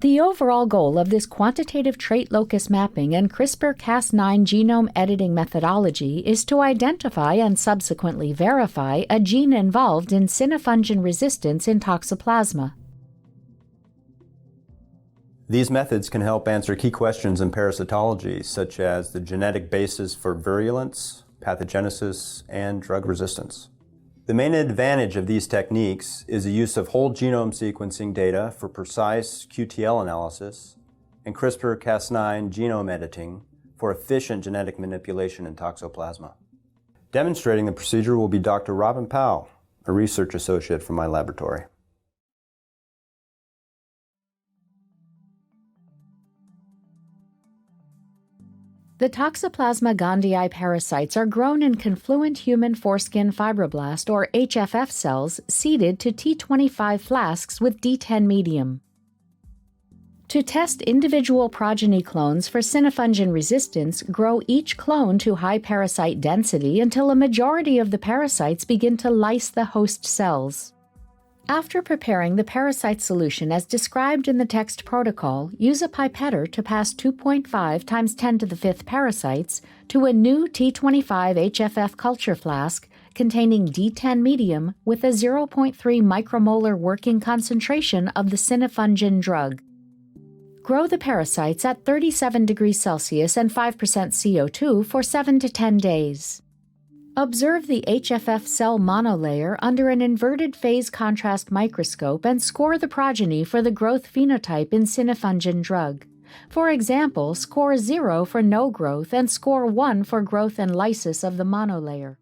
The overall goal of this quantitative trait locus mapping and CRISPR-Cas9 genome editing methodology is to identify and subsequently verify a gene involved in synfungin resistance in Toxoplasma. These methods can help answer key questions in parasitology, such as the genetic basis for virulence, pathogenesis, and drug resistance. The main advantage of these techniques is the use of whole genome sequencing data for precise QTL analysis and CRISPR-Cas9 genome editing for efficient genetic manipulation in Toxoplasma. Demonstrating the procedure will be Dr. Robin Powell, a research associate from my laboratory. The Toxoplasma gondii parasites are grown in confluent human foreskin fibroblast or HFF cells seeded to T25 flasks with D10 medium. To test individual progeny clones for synfungin resistance, grow each clone to high parasite density until a majority of the parasites begin to lyse the host cells. After preparing the parasite solution as described in the text protocol, use a pipetter to pass 2.5 times 10 to the 5th parasites to a new T25 HFF culture flask containing D10 medium with a 0.3 micromolar working concentration of the synfungin drug. Grow the parasites at 37 degrees Celsius and 5% CO2 for 7 to 10 days. Observe the HFF cell monolayer under an inverted phase contrast microscope and score the progeny for the growth phenotype in synfungin drug. For example, score 0 for no growth and score 1 for growth and lysis of the monolayer.